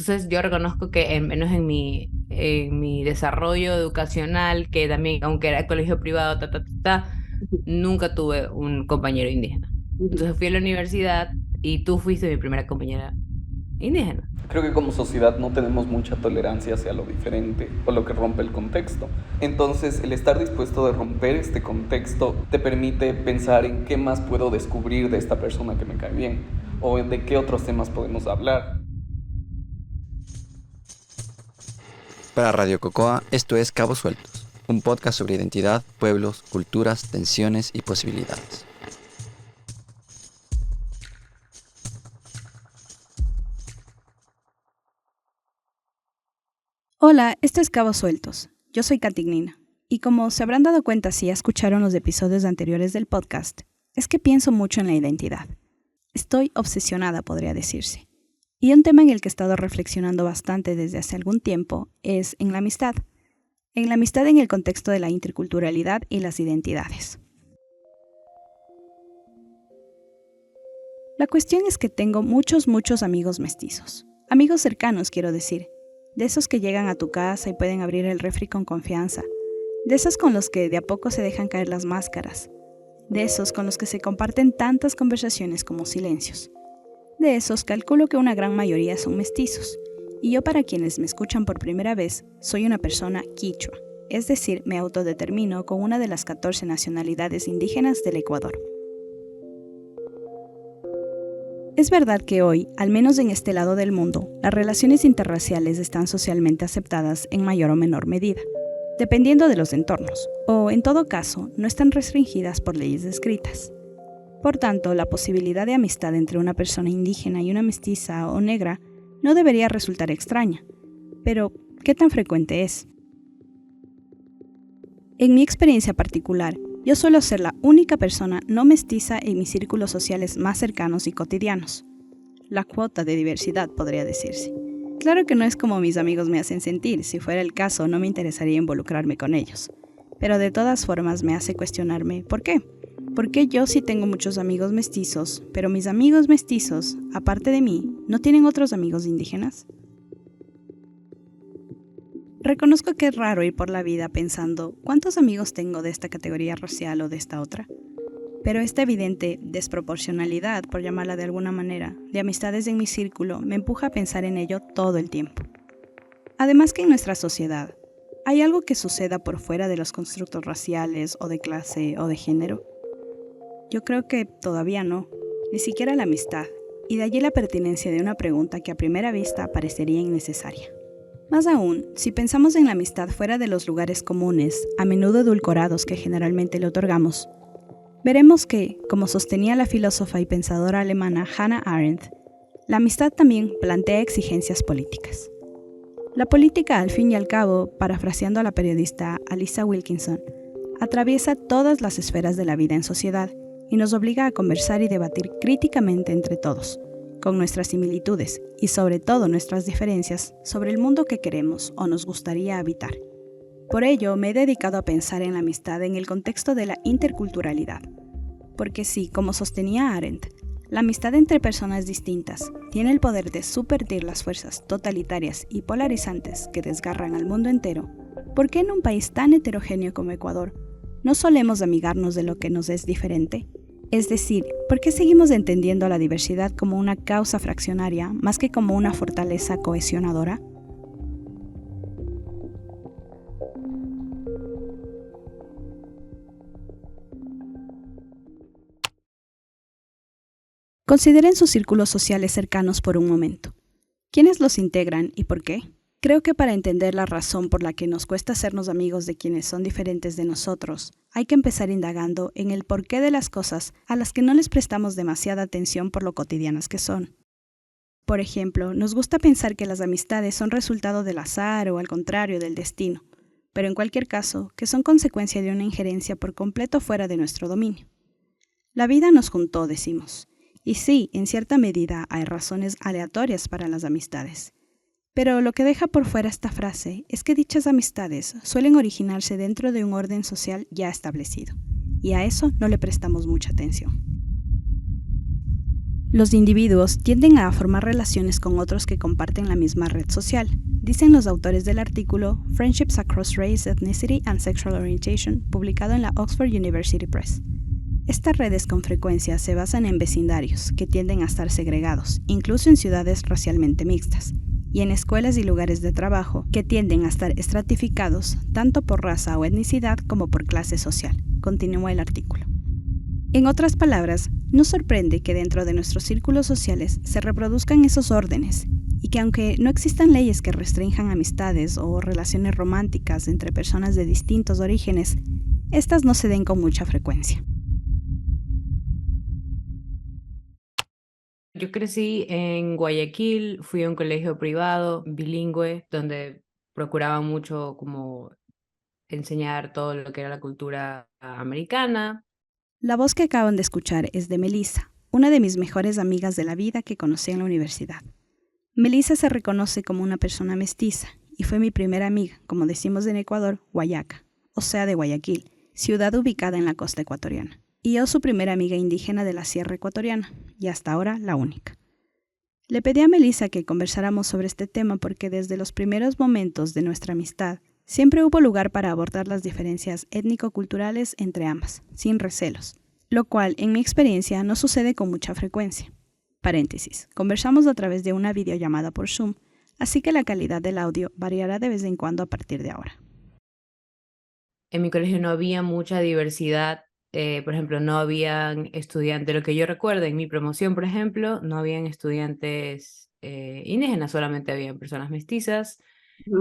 Entonces yo reconozco que menos en mi desarrollo educacional, que también, aunque era colegio privado, nunca tuve un compañero indígena. Entonces fui a la universidad y tú fuiste mi primera compañera indígena. Creo que como sociedad no tenemos mucha tolerancia hacia lo diferente o lo que rompe el contexto. Entonces, el estar dispuesto de romper este contexto te permite pensar en qué más puedo descubrir de esta persona que me cae bien o de qué otros temas podemos hablar. Para Radio Cocoa, esto es Cabos Sueltos, un podcast sobre identidad, pueblos, culturas, tensiones y posibilidades. Hola, esto es Cabos Sueltos. Yo soy Catignina. Y como se habrán dado cuenta si ya escucharon los episodios anteriores del podcast, es que pienso mucho en la identidad. Estoy obsesionada, podría decirse. Y un tema en el que he estado reflexionando bastante desde hace algún tiempo es en la amistad. En la amistad en el contexto de la interculturalidad y las identidades. La cuestión es que tengo muchos amigos mestizos. Amigos cercanos, quiero decir. De esos que llegan a tu casa y pueden abrir el refri con confianza. De esos con los que de a poco se dejan caer las máscaras. De esos con los que se comparten tantas conversaciones como silencios. De esos calculo que una gran mayoría son mestizos. Y yo, para quienes me escuchan por primera vez, soy una persona quichua. Es decir, me autodetermino con una de las 14 nacionalidades indígenas del Ecuador. Es verdad que hoy, al menos en este lado del mundo, las relaciones interraciales están socialmente aceptadas en mayor o menor medida, dependiendo de los entornos, o en todo caso, no están restringidas por leyes escritas. Por tanto, la posibilidad de amistad entre una persona indígena y una mestiza o negra no debería resultar extraña. Pero, ¿qué tan frecuente es? En mi experiencia particular, yo suelo ser la única persona no mestiza en mis círculos sociales más cercanos y cotidianos. La cuota de diversidad, podría decirse. Claro que no es como mis amigos me hacen sentir, si fuera el caso no me interesaría involucrarme con ellos. Pero de todas formas me hace cuestionarme, ¿por qué? ¿Por qué yo sí tengo muchos amigos mestizos, pero mis amigos mestizos, aparte de mí, no tienen otros amigos indígenas? Reconozco que es raro ir por la vida pensando ¿cuántos amigos tengo de esta categoría racial o de esta otra? Pero esta evidente desproporcionalidad, por llamarla de alguna manera, de amistades en mi círculo me empuja a pensar en ello todo el tiempo. Además que en nuestra sociedad, ¿hay algo que suceda por fuera de los constructos raciales o de clase o de género? Yo creo que todavía no, ni siquiera la amistad, y de allí la pertinencia de una pregunta que a primera vista parecería innecesaria. Más aún, si pensamos en la amistad fuera de los lugares comunes, a menudo edulcorados que generalmente le otorgamos, veremos que, como sostenía la filósofa y pensadora alemana Hannah Arendt, la amistad también plantea exigencias políticas. La política, al fin y al cabo, parafraseando a la periodista Alisa Wilkinson, atraviesa todas las esferas de la vida en sociedad y nos obliga a conversar y debatir críticamente entre todos, con nuestras similitudes y sobre todo nuestras diferencias sobre el mundo que queremos o nos gustaría habitar. Por ello, me he dedicado a pensar en la amistad en el contexto de la interculturalidad. Porque sí, como sostenía Arendt, la amistad entre personas distintas tiene el poder de subvertir las fuerzas totalitarias y polarizantes que desgarran al mundo entero. ¿Por qué en un país tan heterogéneo como Ecuador no solemos amigarnos de lo que nos es diferente? Es decir, ¿por qué seguimos entendiendo a la diversidad como una causa fraccionaria más que como una fortaleza cohesionadora? Consideren sus círculos sociales cercanos por un momento. ¿Quiénes los integran y por qué? Creo que para entender la razón por la que nos cuesta hacernos amigos de quienes son diferentes de nosotros, hay que empezar indagando en el porqué de las cosas a las que no les prestamos demasiada atención por lo cotidianas que son. Por ejemplo, nos gusta pensar que las amistades son resultado del azar o al contrario del destino, pero en cualquier caso, que son consecuencia de una injerencia por completo fuera de nuestro dominio. La vida nos juntó, decimos. Y sí, en cierta medida hay razones aleatorias para las amistades. Pero lo que deja por fuera esta frase es que dichas amistades suelen originarse dentro de un orden social ya establecido, y a eso no le prestamos mucha atención. Los individuos tienden a formar relaciones con otros que comparten la misma red social, dicen los autores del artículo Friendships Across Race, Ethnicity and Sexual Orientation, publicado en la Oxford University Press. Estas redes con frecuencia se basan en vecindarios, que tienden a estar segregados, incluso en ciudades racialmente mixtas, y en escuelas y lugares de trabajo, que tienden a estar estratificados tanto por raza o etnicidad como por clase social, continúa el artículo. En otras palabras, no sorprende que dentro de nuestros círculos sociales se reproduzcan esos órdenes y que aunque no existan leyes que restrinjan amistades o relaciones románticas entre personas de distintos orígenes, estas no se den con mucha frecuencia. Yo crecí en Guayaquil, fui a un colegio privado, bilingüe, donde procuraba mucho como enseñar todo lo que era la cultura americana. La voz que acaban de escuchar es de Melissa, una de mis mejores amigas de la vida que conocí en la universidad. Melissa se reconoce como una persona mestiza y fue mi primera amiga, como decimos en Ecuador, Guayaca, o sea de Guayaquil, ciudad ubicada en la costa ecuatoriana. Y yo su primera amiga indígena de la sierra ecuatoriana, y hasta ahora la única. Le pedí a Melissa que conversáramos sobre este tema porque desde los primeros momentos de nuestra amistad, siempre hubo lugar para abordar las diferencias étnico-culturales entre ambas, sin recelos, lo cual, en mi experiencia, no sucede con mucha frecuencia. Paréntesis, conversamos a través de una videollamada por Zoom, así que la calidad del audio variará de vez en cuando a partir de ahora. En mi colegio no había mucha diversidad, por ejemplo, no habían estudiantes, lo que yo recuerdo en mi promoción, por ejemplo, no habían estudiantes indígenas, solamente habían personas mestizas,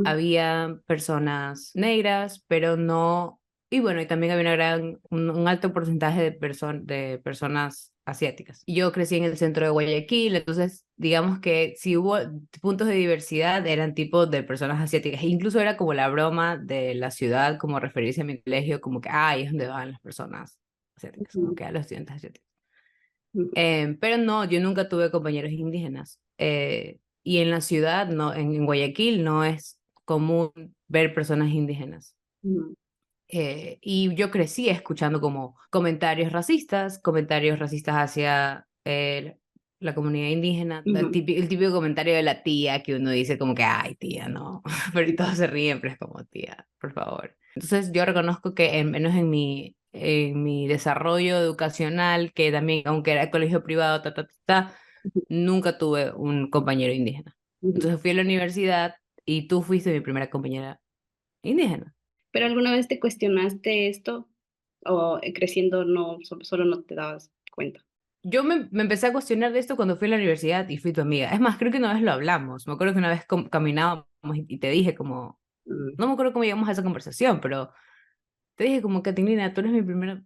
había personas negras, pero no, y bueno, y también había un alto porcentaje de personas asiáticas. Yo crecí en el centro de Guayaquil, entonces digamos que si hubo puntos de diversidad eran tipos de personas asiáticas. E incluso era como la broma de la ciudad, como referirse a mi colegio, como que, ay, es donde van las personas asiáticas, como que a los estudiantes asiáticos. Pero no, yo nunca tuve compañeros indígenas. Y en la ciudad, no, en Guayaquil, no es común ver personas indígenas. Y yo crecí escuchando como comentarios racistas hacia la comunidad indígena, el típico comentario de la tía que uno dice como que, ay, tía, no, pero todos se ríen, pero es como, tía, por favor. Entonces yo reconozco que menos en mi desarrollo educacional, que también, aunque era colegio privado, nunca tuve un compañero indígena. Entonces fui a la universidad y tú fuiste mi primera compañera indígena. ¿Pero alguna vez te cuestionaste esto? ¿O creciendo no, solo no te dabas cuenta? Yo me empecé a cuestionar de esto cuando fui a la universidad y fui tu amiga. Es más, creo que una vez lo hablamos. Me acuerdo que una vez caminábamos y te dije como, Mm, no me acuerdo cómo llegamos a esa conversación, pero te dije como, Catilina, tú eres mi primera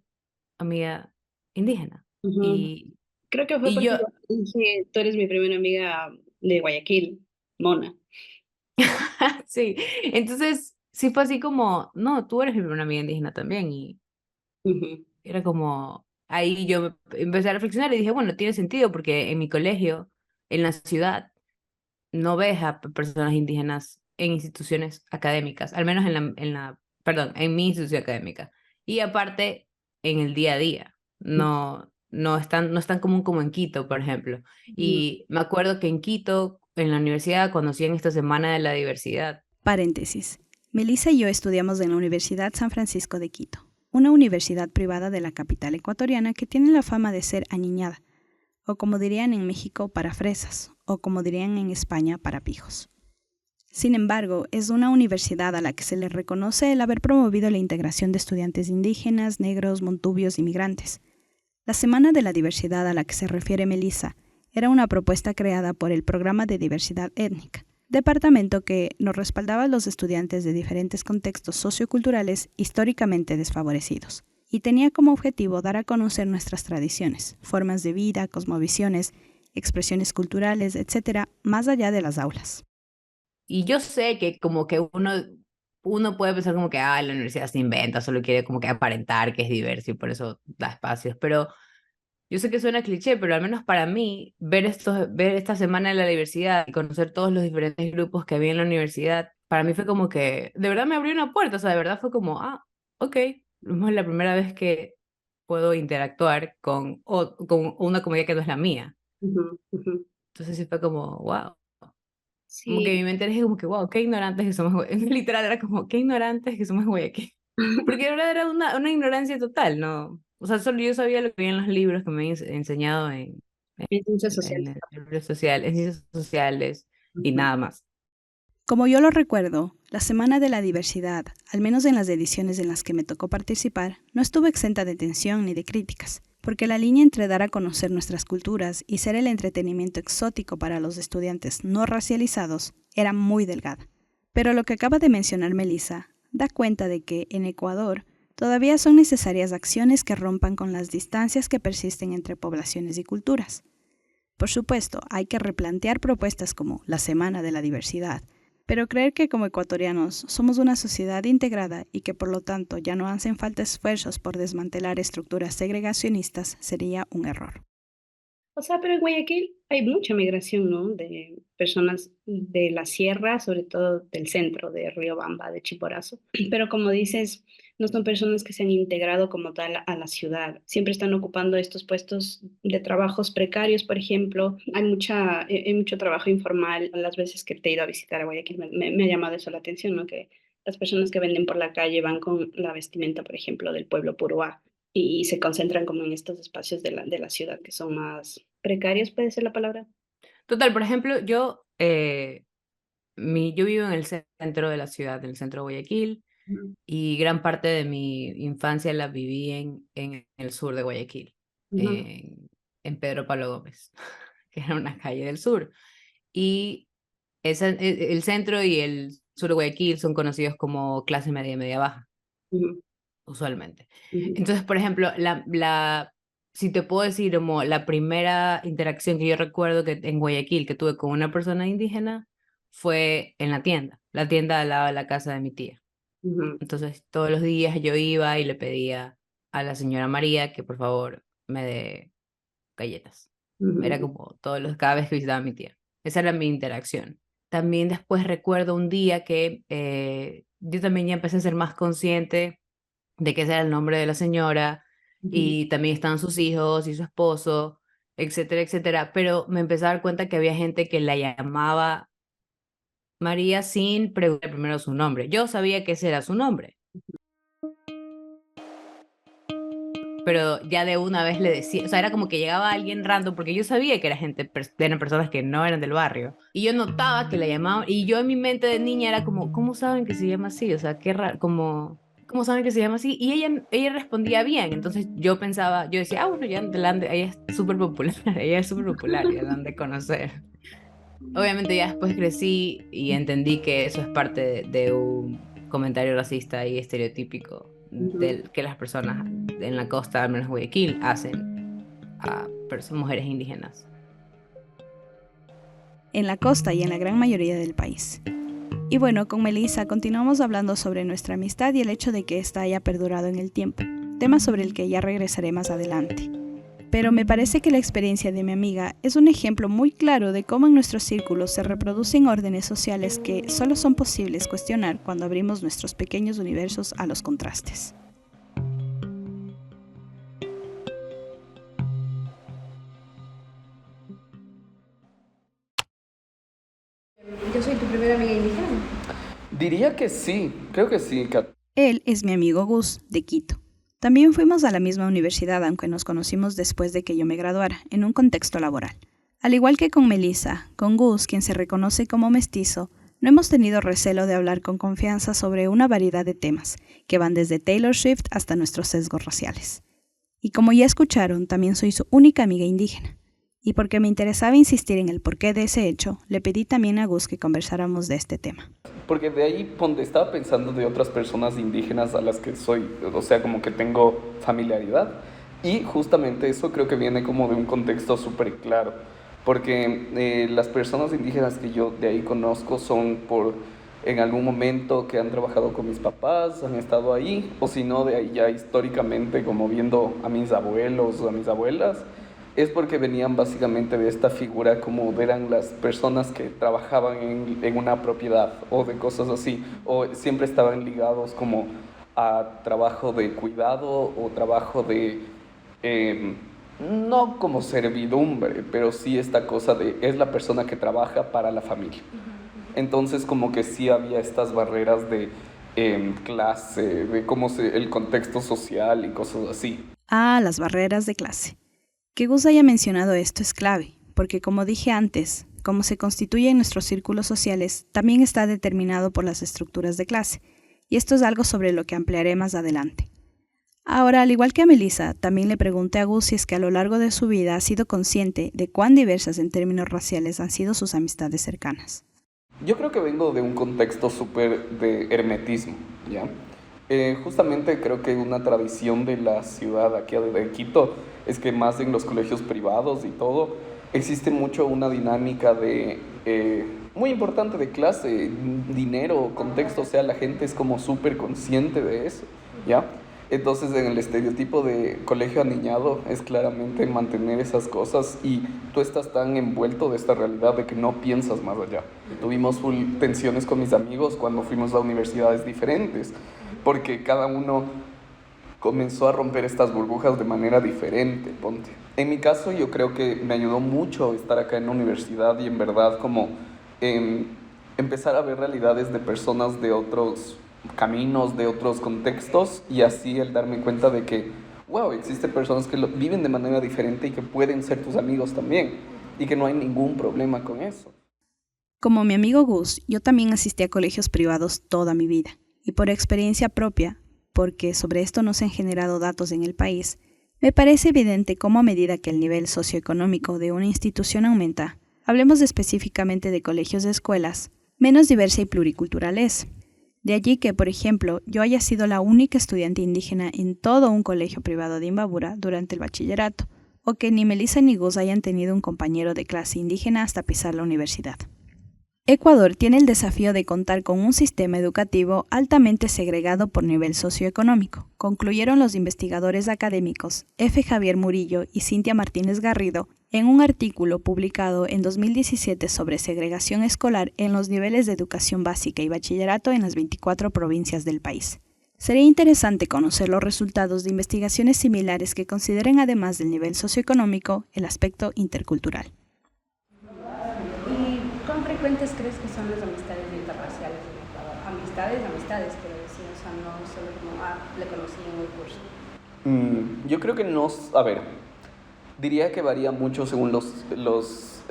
amiga indígena. ujú. Y, Creo que fue y porque yo, yo dije, tú eres mi primera amiga de Guayaquil, Mona. sí. Entonces, sí fue así como, no, tú eres mi primera amiga indígena también. Y Ujú, era como, ahí yo empecé a reflexionar y dije, bueno, tiene sentido porque en mi colegio, en la ciudad, no ves a personas indígenas en instituciones académicas, al menos perdón, en mi institución académica. Y aparte, en el día a día, no es tan común como en Quito, por ejemplo. ujú. Y me acuerdo que en Quito, en la universidad, cuando hacían esta semana de la diversidad, Paréntesis. Melissa y yo estudiamos en la Universidad San Francisco de Quito, una universidad privada de la capital ecuatoriana que tiene la fama de ser aniñada, o como dirían en México, para fresas, o como dirían en España, para pijos. Sin embargo, es una universidad a la que se le reconoce el haber promovido la integración de estudiantes indígenas, negros, montubios y migrantes. La Semana de la Diversidad a la que se refiere Melissa era una propuesta creada por el Programa de Diversidad Étnica, departamento que nos respaldaba a los estudiantes de diferentes contextos socioculturales históricamente desfavorecidos, y tenía como objetivo dar a conocer nuestras tradiciones, formas de vida, cosmovisiones, expresiones culturales, etc., más allá de las aulas. y yo sé que como que uno puede pensar como que, la universidad se inventa, solo quiere como que aparentar que es diverso y por eso da espacios, pero yo sé que suena cliché, pero al menos para mí, ver esta semana de la diversidad y conocer todos los diferentes grupos que había en la universidad, para mí fue como que, de verdad me abrió una puerta, o sea, de verdad fue como, ok, es la primera vez que puedo interactuar con una comunidad que no es la mía. Ujú, ujú. Entonces sí fue como, wow. Como que Sí. mi mente era como que, wow, qué ignorantes que somos. Literal, era como, qué ignorantes que somos en Guayaquil. Porque de verdad era una ignorancia total, ¿no? O sea, solo yo sabía lo que había en los libros que me habían enseñado En ciencias en sociales. el libro social, en ciencias sociales y Ujú, nada más. Como yo lo recuerdo, la Semana de la Diversidad, al menos en las ediciones en las que me tocó participar, no estuvo exenta de tensión ni de críticas, porque la línea entre dar a conocer nuestras culturas y ser el entretenimiento exótico para los estudiantes no racializados era muy delgada. Pero lo que acaba de mencionar Melissa da cuenta de que, en Ecuador, todavía son necesarias acciones que rompan con las distancias que persisten entre poblaciones y culturas. Por supuesto, hay que replantear propuestas como la Semana de la Diversidad, pero creer que como ecuatorianos somos una sociedad integrada y que por lo tanto ya no hacen falta esfuerzos por desmantelar estructuras segregacionistas sería un error. O sea, pero en Guayaquil hay mucha migración, ¿no? De personas de la sierra, sobre todo del centro, de Riobamba, de Chimborazo. Pero como dices, no son personas que se han integrado como tal a la ciudad. Siempre están ocupando estos puestos de trabajos precarios, por ejemplo. Hay mucho trabajo informal. Las veces que te he ido a visitar a Guayaquil me ha llamado eso la atención, ¿no? Que las personas que venden por la calle van con la vestimenta, por ejemplo, del pueblo Puruá y se concentran como en estos espacios de la ciudad que son más precarios, ¿puede ser la palabra? Total, por ejemplo, yo vivo en el centro de la ciudad, en el centro de Guayaquil, Ujú, y gran parte de mi infancia la viví en el sur de Guayaquil, ujú, en Pedro Pablo Gómez, que era una calle del sur. Y el centro y el sur de Guayaquil son conocidos como clase media y media baja, ujú, usualmente. ujú, Entonces, por ejemplo, si te puedo decir como la primera interacción que yo recuerdo que en Guayaquil que tuve con una persona indígena fue en la tienda al lado de la casa de mi tía. ujú, Entonces, todos los días yo iba y le pedía a la señora María que por favor me dé galletas. Era ujú, como cada vez que visitaba a mi tía. Esa era mi interacción. También después recuerdo un día que yo también ya empecé a ser más consciente de que ese era el nombre de la señora ujú. y también estaban sus hijos y su esposo, etcétera, etcétera. Pero me empecé a dar cuenta que había gente que la llamaba María sin preguntar primero su nombre. Yo sabía que ese era su nombre, pero ya de una vez le decía, o sea, era como que llegaba alguien random, porque yo sabía que era eran personas que no eran del barrio, y yo notaba que la llamaban, y yo en mi mente de niña era como, ¿cómo saben que se llama así? O sea, qué raro, como, ¿cómo saben que se llama así? Y ella respondía bien, entonces yo pensaba, yo decía, bueno, ya ella es súper popular, ella es súper popular, ya la han de conocer. Obviamente ya después crecí y entendí que eso es parte de un comentario racista y estereotípico Ujú. del que las personas en la costa, al menos Guayaquil, hacen a mujeres indígenas. En la costa y en la gran mayoría del país. Y bueno, con Melissa continuamos hablando sobre nuestra amistad y el hecho de que ésta haya perdurado en el tiempo, tema sobre el que ya regresaré más adelante. Pero me parece que la experiencia de mi amiga es un ejemplo muy claro de cómo en nuestros círculos se reproducen órdenes sociales que solo son posibles cuestionar cuando abrimos nuestros pequeños universos a los contrastes. Yo soy tu primera amiga indígena. Diría que sí, creo que sí, Kat. Él es mi amigo Gus, de Quito. También fuimos a la misma universidad, aunque nos conocimos después de que yo me graduara, en un contexto laboral. Al igual que con Melissa, con Gus, quien se reconoce como mestizo, no hemos tenido recelo de hablar con confianza sobre una variedad de temas, que van desde Taylor Swift hasta nuestros sesgos raciales. Y como ya escucharon, también soy su única amiga indígena. Y porque me interesaba insistir en el porqué de ese hecho, le pedí también a Gus que conversáramos de este tema. Porque de ahí donde estaba pensando de otras personas indígenas a las que soy, o sea, como que tengo familiaridad. Y justamente eso creo que viene como de un contexto súper claro. Porque las personas indígenas que yo de ahí conozco son por en algún momento que han trabajado con mis papás, han estado ahí, o si no, de ahí ya históricamente, como viendo a mis abuelos o a mis abuelas, es porque venían básicamente de esta figura como eran las personas que trabajaban en una propiedad o de cosas así, o siempre estaban ligados como a trabajo de cuidado o trabajo de, eh, no como servidumbre, pero sí esta cosa de es la persona que trabaja para la familia. Entonces como que sí había estas barreras de clase, de el contexto social y cosas así. Ah, las barreras de clase. Que Gus haya mencionado esto es clave, porque como dije antes, cómo se constituyen nuestros círculos sociales también está determinado por las estructuras de clase, y esto es algo sobre lo que ampliaré más adelante. Ahora, al igual que a Melissa, también le pregunté a Gus si es que a lo largo de su vida ha sido consciente de cuán diversas en términos raciales han sido sus amistades cercanas. Yo creo que vengo de un contexto súper de hermetismo, ¿ya? Justamente creo que una tradición de la ciudad aquí de Quito es que más en los colegios privados y todo, existe mucho una dinámica de muy importante de clase, dinero, contexto, o sea, la gente es como súper consciente de eso, ¿ya? Entonces, en el estereotipo de colegio aniñado es claramente mantener esas cosas y tú estás tan envuelto de esta realidad de que no piensas más allá. Tuvimos full tensiones con mis amigos cuando fuimos a universidades diferentes, porque cada uno comenzó a romper estas burbujas de manera diferente, ponte. En mi caso, yo creo que me ayudó mucho estar acá en la universidad y en verdad como empezar a ver realidades de personas de otros caminos, de otros contextos, y así el darme cuenta de que, wow, existen personas que viven de manera diferente y que pueden ser tus amigos también, y que no hay ningún problema con eso. Como mi amigo Gus, yo también asistí a colegios privados toda mi vida, y por experiencia propia, porque sobre esto no se han generado datos en el país, me parece evidente cómo a medida que el nivel socioeconómico de una institución aumenta, hablemos específicamente de colegios de escuelas, menos diversa y pluricultural es. De allí que, por ejemplo, yo haya sido la única estudiante indígena en todo un colegio privado de Imbabura durante el bachillerato, o que ni Melissa ni Gus hayan tenido un compañero de clase indígena hasta pisar la universidad. Ecuador tiene el desafío de contar con un sistema educativo altamente segregado por nivel socioeconómico, concluyeron los investigadores académicos F. Javier Murillo y Cintia Martínez Garrido en un artículo publicado en 2017 sobre segregación escolar en los niveles de educación básica y bachillerato en las 24 provincias del país. Sería interesante conocer los resultados de investigaciones similares que consideren, además del nivel socioeconómico, el aspecto intercultural. ¿Y cuán frecuentes crees que son las amistades interraciales en Ecuador? Amistades, quiero decir, o sea, no solo como, le conocí en el curso. Yo creo que no, a ver, diría que varía mucho según los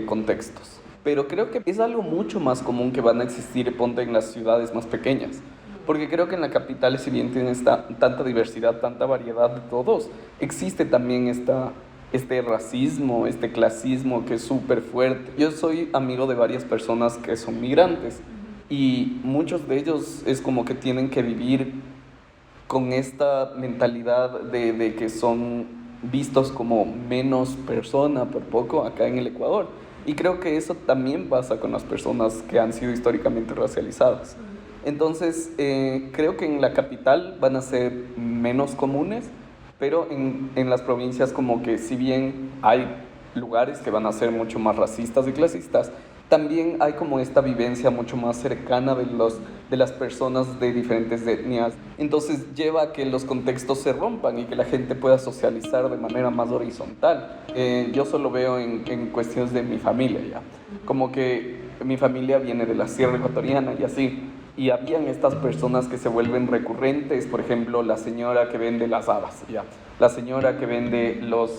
contextos, pero creo que es algo mucho más común que van a existir, ponte, en las ciudades más pequeñas, porque creo que en la capital, si bien tiene tanta diversidad, tanta variedad de todos, existe también este racismo, este clasismo que es súper fuerte. Yo soy amigo de varias personas que son migrantes y muchos de ellos es como que tienen que vivir con esta mentalidad de que son vistos como menos persona por poco acá en el Ecuador. Y creo que eso también pasa con las personas que han sido históricamente racializadas. Entonces, creo que en la capital van a ser menos comunes, pero en las provincias como que si bien hay lugares que van a ser mucho más racistas y clasistas, también hay como esta vivencia mucho más cercana de las personas de diferentes etnias. Entonces lleva a que los contextos se rompan y que la gente pueda socializar de manera más horizontal. Yo solo veo en cuestiones de mi familia ya. Como que mi familia viene de la sierra ecuatoriana y así. Y habían estas personas que se vuelven recurrentes, por ejemplo, la señora que vende las habas, ¿ya? La señora que vende los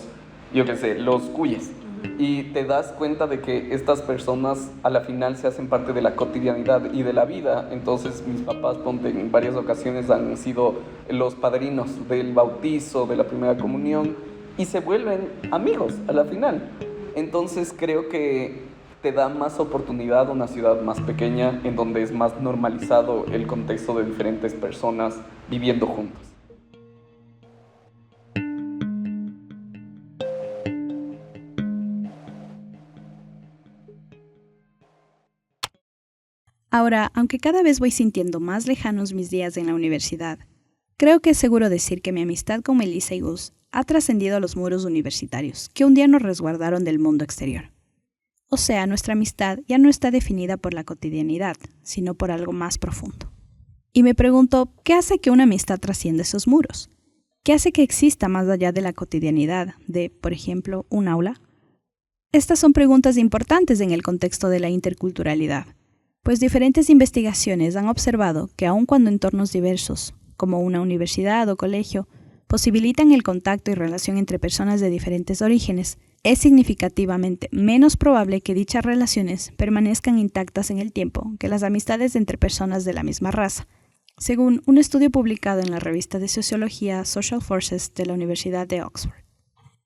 cuyes. Y te das cuenta de que estas personas a la final se hacen parte de la cotidianidad y de la vida. Entonces mis papás, ponte, en varias ocasiones han sido los padrinos del bautizo, de la primera comunión, y se vuelven amigos a la final. Entonces creo que te da más oportunidad una ciudad más pequeña en donde es más normalizado el contexto de diferentes personas viviendo juntos. Ahora, aunque cada vez voy sintiendo más lejanos mis días en la universidad, creo que es seguro decir que mi amistad con Melissa y Gus ha trascendido a los muros universitarios, que un día nos resguardaron del mundo exterior. O sea, nuestra amistad ya no está definida por la cotidianidad, sino por algo más profundo. Y me pregunto, ¿qué hace que una amistad trascienda esos muros? ¿Qué hace que exista más allá de la cotidianidad de, por ejemplo, un aula? Estas son preguntas importantes en el contexto de la interculturalidad, pues diferentes investigaciones han observado que aun cuando entornos diversos, como una universidad o colegio, posibilitan el contacto y relación entre personas de diferentes orígenes, es significativamente menos probable que dichas relaciones permanezcan intactas en el tiempo que las amistades entre personas de la misma raza, según un estudio publicado en la revista de sociología Social Forces de la Universidad de Oxford.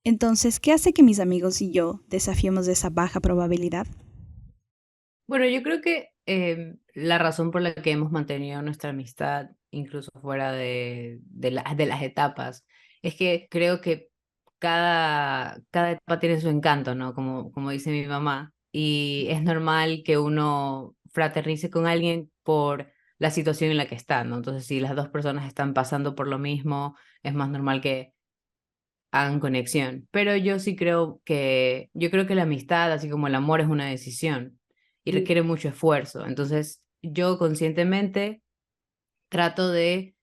Entonces, ¿qué hace que mis amigos y yo desafiemos esa baja probabilidad? Bueno, yo creo que la razón por la que hemos mantenido nuestra amistad, incluso fuera de las etapas, es que creo que cada etapa tiene su encanto, ¿no? Como dice mi mamá. Y es normal que uno fraternice con alguien por la situación en la que está, ¿no? Entonces, si las dos personas están pasando por lo mismo, es más normal que hagan conexión. Pero yo creo que la amistad, así como el amor, es una decisión y requiere mucho esfuerzo. Entonces, yo conscientemente trato de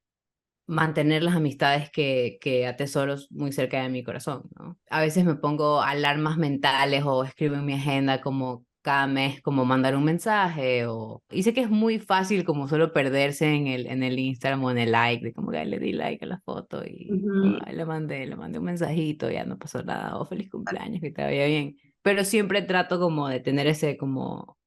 mantener las amistades que atesoro muy cerca de mi corazón, ¿no? A veces me pongo alarmas mentales o escribo en mi agenda como cada mes como mandar un mensaje y sé que es muy fácil como solo perderse en el Instagram o en el like, de como que "Ay, le di like a la foto y como, Ujú, "Ay, le mandé un mensajito, ya no pasó nada, o feliz cumpleaños, que te vaya bien". Pero siempre trato como de tener ese como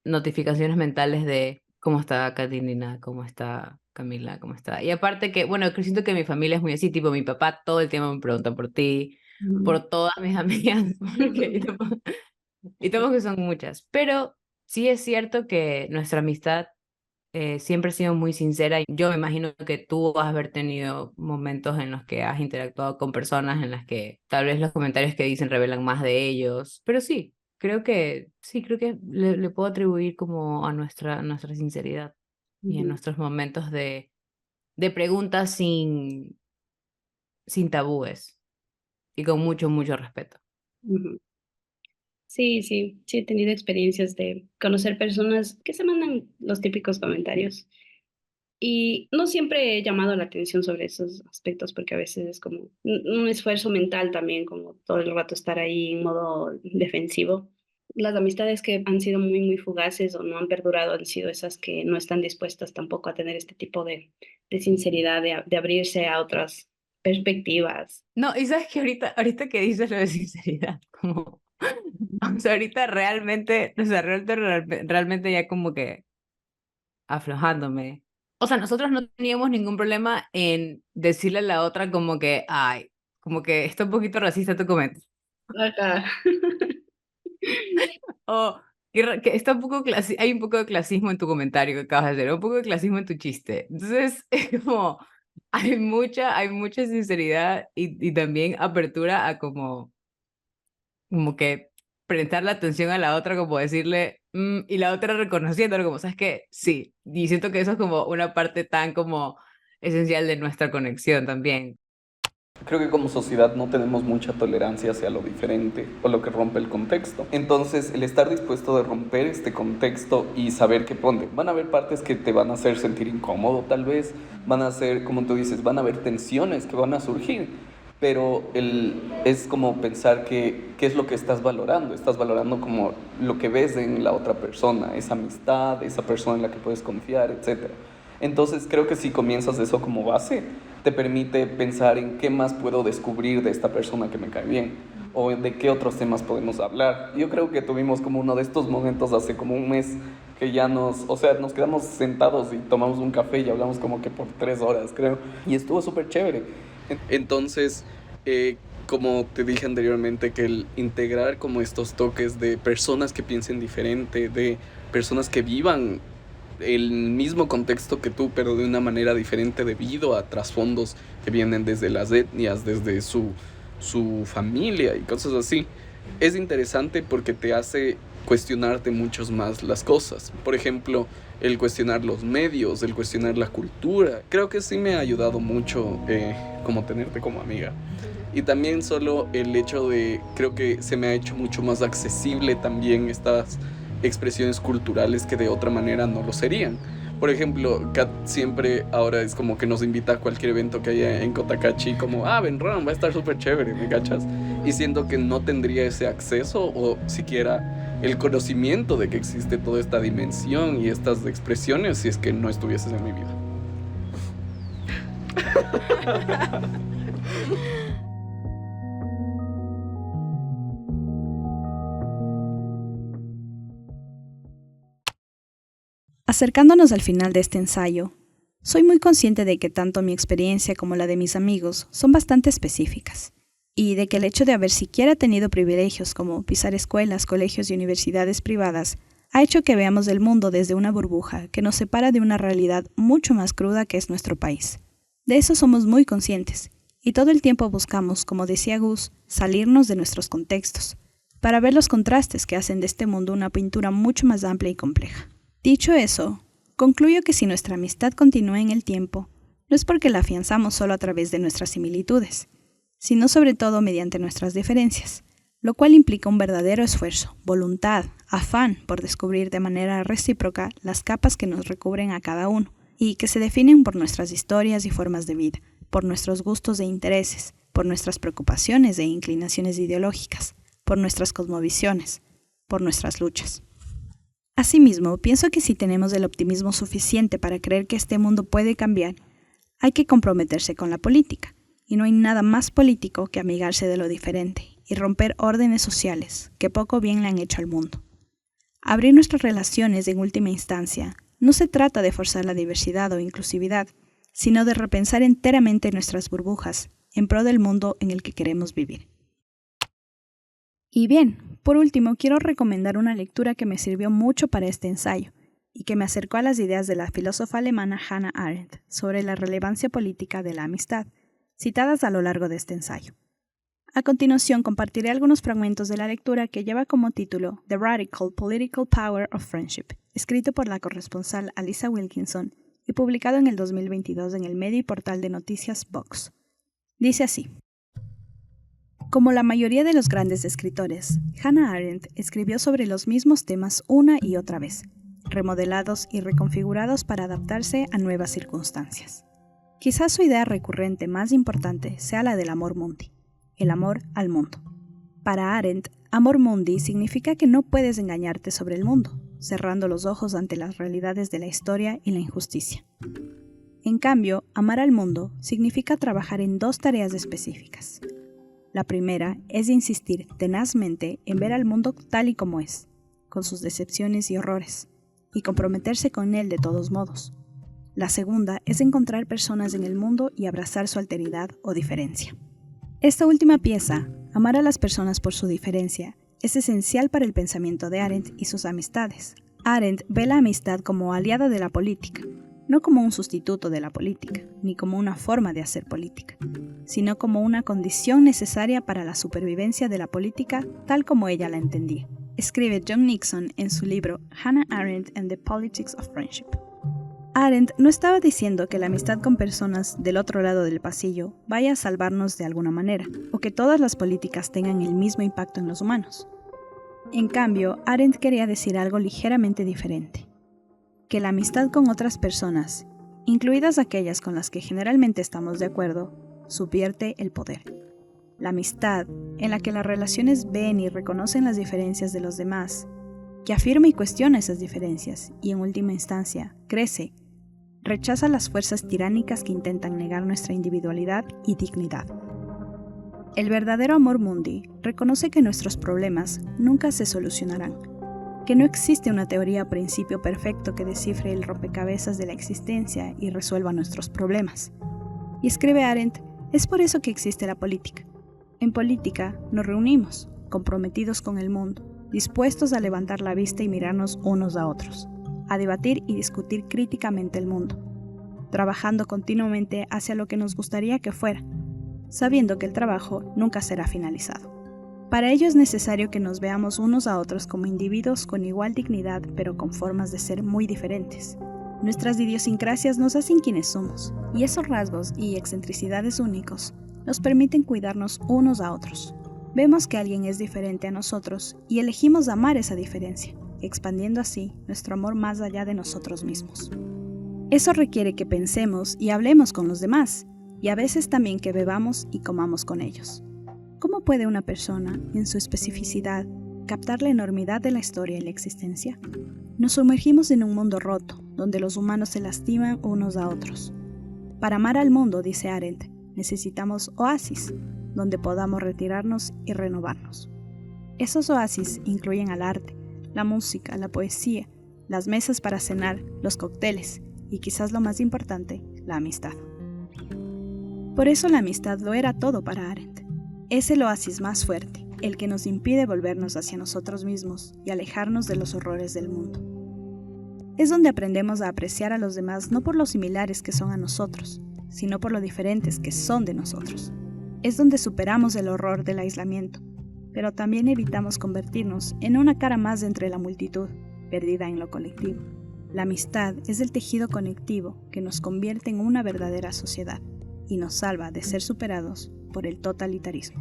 notificaciones mentales de cómo está Catilina, cómo está Camila, cómo está. Y aparte que, bueno, que siento que mi familia es muy así, tipo mi papá todo el tiempo me pregunta por ti, ujú, por todas mis amigas, porque y tampoco que son muchas, pero sí es cierto que nuestra amistad siempre ha sido muy sincera. Yo me imagino que tú vas a haber tenido momentos en los que has interactuado con personas en las que tal vez los comentarios que dicen revelan más de ellos, pero creo que le puedo atribuir como a nuestra sinceridad y a ujú, nuestros momentos de preguntas sin tabúes y con mucho, mucho respeto. ujú. Sí, sí, sí he tenido experiencias de conocer personas que se mandan los típicos comentarios. Y no siempre he llamado la atención sobre esos aspectos, porque a veces es como un esfuerzo mental también, como todo el rato estar ahí en modo defensivo. Las amistades que han sido muy, muy fugaces o no han perdurado han sido esas que no están dispuestas tampoco a tener este tipo de sinceridad, de abrirse a otras perspectivas. No, y sabes que ahorita que dices lo de sinceridad, como, o sea, ahorita realmente, o sea, realmente ya como que aflojándome. O sea, nosotros no teníamos ningún problema en decirle a la otra como que, ay, como que está un poquito racista tu comentario. Ajá. O que está un poco hay un poco de clasismo en tu comentario que acabas de hacer, un poco de clasismo en tu chiste. Entonces, es como, hay mucha sinceridad y también apertura a como que prestar la atención a la otra, como decirle, y la otra reconociéndolo, como, ¿sabes qué? Sí. Y siento que eso es como una parte tan como esencial de nuestra conexión también. Creo que como sociedad no tenemos mucha tolerancia hacia lo diferente o lo que rompe el contexto. Entonces, el estar dispuesto de romper este contexto y saber que van a haber partes que te van a hacer sentir incómodo, tal vez, van a ser, como tú dices, van a haber tensiones que van a surgir, pero es como pensar que qué es lo que estás valorando como lo que ves en la otra persona, esa amistad, esa persona en la que puedes confiar, etcétera. Entonces creo que si comienzas eso como base, te permite pensar en qué más puedo descubrir de esta persona que me cae bien o de qué otros temas podemos hablar. Yo creo que tuvimos como uno de estos momentos hace como un mes que ya o sea, nos quedamos sentados y tomamos un café y hablamos como que por 3 horas, creo. Y estuvo súper chévere. Entonces, como te dije anteriormente, que el integrar como estos toques de personas que piensen diferente, de personas que vivan el mismo contexto que tú, pero de una manera diferente debido a trasfondos que vienen desde las etnias, desde su familia y cosas así. Es interesante porque te hace cuestionarte muchos más las cosas. Por ejemplo, el cuestionar los medios, el cuestionar la cultura. Creo que sí me ha ayudado mucho como tenerte como amiga. Y también solo el hecho de, creo que se me ha hecho mucho más accesible también estas expresiones culturales que de otra manera no lo serían. Por ejemplo, Kat siempre ahora es como que nos invita a cualquier evento que haya en Cotacachi, como, ven Ron, va a estar súper chévere, ¿me cachas? Y siento que no tendría ese acceso o siquiera el conocimiento de que existe toda esta dimensión y estas expresiones si es que no estuvieses en mi vida. Acercándonos al final de este ensayo, soy muy consciente de que tanto mi experiencia como la de mis amigos son bastante específicas, y de que el hecho de haber siquiera tenido privilegios como pisar escuelas, colegios y universidades privadas ha hecho que veamos el mundo desde una burbuja que nos separa de una realidad mucho más cruda que es nuestro país. De eso somos muy conscientes, y todo el tiempo buscamos, como decía Gus, salirnos de nuestros contextos, para ver los contrastes que hacen de este mundo una pintura mucho más amplia y compleja. Dicho eso, concluyo que si nuestra amistad continúa en el tiempo, no es porque la afianzamos solo a través de nuestras similitudes, sino sobre todo mediante nuestras diferencias, lo cual implica un verdadero esfuerzo, voluntad, afán por descubrir de manera recíproca las capas que nos recubren a cada uno y que se definen por nuestras historias y formas de vida, por nuestros gustos e intereses, por nuestras preocupaciones e inclinaciones ideológicas, por nuestras cosmovisiones, por nuestras luchas. Asimismo, pienso que si tenemos el optimismo suficiente para creer que este mundo puede cambiar, hay que comprometerse con la política, y no hay nada más político que amigarse de lo diferente y romper órdenes sociales que poco bien le han hecho al mundo. Abrir nuestras relaciones en última instancia no se trata de forzar la diversidad o inclusividad, sino de repensar enteramente nuestras burbujas en pro del mundo en el que queremos vivir. Y bien, por último, quiero recomendar una lectura que me sirvió mucho para este ensayo y que me acercó a las ideas de la filósofa alemana Hannah Arendt sobre la relevancia política de la amistad, citadas a lo largo de este ensayo. A continuación, compartiré algunos fragmentos de la lectura que lleva como título The Radical Political Power of Friendship, escrito por la corresponsal Alisa Wilkinson y publicado en el 2022 en el medio y portal de noticias Vox. Dice así: como la mayoría de los grandes escritores, Hannah Arendt escribió sobre los mismos temas una y otra vez, remodelados y reconfigurados para adaptarse a nuevas circunstancias. Quizás su idea recurrente más importante sea la del amor mundi, el amor al mundo. Para Arendt, amor mundi significa que no puedes engañarte sobre el mundo, cerrando los ojos ante las realidades de la historia y la injusticia. En cambio, amar al mundo significa trabajar en dos tareas específicas. La primera es insistir tenazmente en ver al mundo tal y como es, con sus decepciones y horrores, y comprometerse con él de todos modos. La segunda es encontrar personas en el mundo y abrazar su alteridad o diferencia. Esta última pieza, amar a las personas por su diferencia, es esencial para el pensamiento de Arendt y sus amistades. Arendt ve la amistad como aliada de la política, no como un sustituto de la política, ni como una forma de hacer política, sino como una condición necesaria para la supervivencia de la política tal como ella la entendía. Escribe John Nixon en su libro Hannah Arendt and the Politics of Friendship. Arendt no estaba diciendo que la amistad con personas del otro lado del pasillo vaya a salvarnos de alguna manera, o que todas las políticas tengan el mismo impacto en los humanos. En cambio, Arendt quería decir algo ligeramente diferente: que la amistad con otras personas, incluidas aquellas con las que generalmente estamos de acuerdo, subvierte el poder. La amistad, en la que las relaciones ven y reconocen las diferencias de los demás, que afirma y cuestiona esas diferencias y, en última instancia, crece, rechaza las fuerzas tiránicas que intentan negar nuestra individualidad y dignidad. El verdadero amor mundi reconoce que nuestros problemas nunca se solucionarán, que no existe una teoría o principio perfecto que descifre el rompecabezas de la existencia y resuelva nuestros problemas. Y escribe Arendt, es por eso que existe la política. En política nos reunimos, comprometidos con el mundo, dispuestos a levantar la vista y mirarnos unos a otros, a debatir y discutir críticamente el mundo, trabajando continuamente hacia lo que nos gustaría que fuera, sabiendo que el trabajo nunca será finalizado. Para ello es necesario que nos veamos unos a otros como individuos con igual dignidad, pero con formas de ser muy diferentes. Nuestras idiosincrasias nos hacen quienes somos, y esos rasgos y excentricidades únicos nos permiten cuidarnos unos a otros. Vemos que alguien es diferente a nosotros y elegimos amar esa diferencia, expandiendo así nuestro amor más allá de nosotros mismos. Eso requiere que pensemos y hablemos con los demás, y a veces también que bebamos y comamos con ellos. ¿Cómo puede una persona, en su especificidad, captar la enormidad de la historia y la existencia? Nos sumergimos en un mundo roto, donde los humanos se lastiman unos a otros. Para amar al mundo, dice Arendt, necesitamos oasis, donde podamos retirarnos y renovarnos. Esos oasis incluyen al arte, la música, la poesía, las mesas para cenar, los cócteles y quizás lo más importante, la amistad. Por eso la amistad lo era todo para Arendt. Es el oasis más fuerte, el que nos impide volvernos hacia nosotros mismos y alejarnos de los horrores del mundo. Es donde aprendemos a apreciar a los demás no por lo similares que son a nosotros, sino por lo diferentes que son de nosotros. Es donde superamos el horror del aislamiento, pero también evitamos convertirnos en una cara más de entre la multitud, perdida en lo colectivo. La amistad es el tejido conectivo que nos convierte en una verdadera sociedad y nos salva de ser superados por el totalitarismo.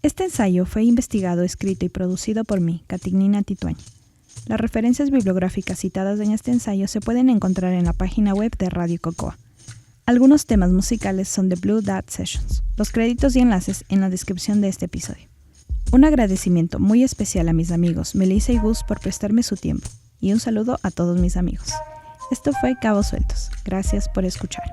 Este ensayo fue investigado, escrito y producido por mí, Catignina Tituaña. Las referencias bibliográficas citadas en este ensayo se pueden encontrar en la página web de Radio Cocoa. Algunos temas musicales son de Blue Dot Sessions. Los créditos y enlaces en la descripción de este episodio. Un agradecimiento muy especial a mis amigos Melissa y Gus por prestarme su tiempo. Y un saludo a todos mis amigos. Esto fue Cabos Sueltos. Gracias por escuchar.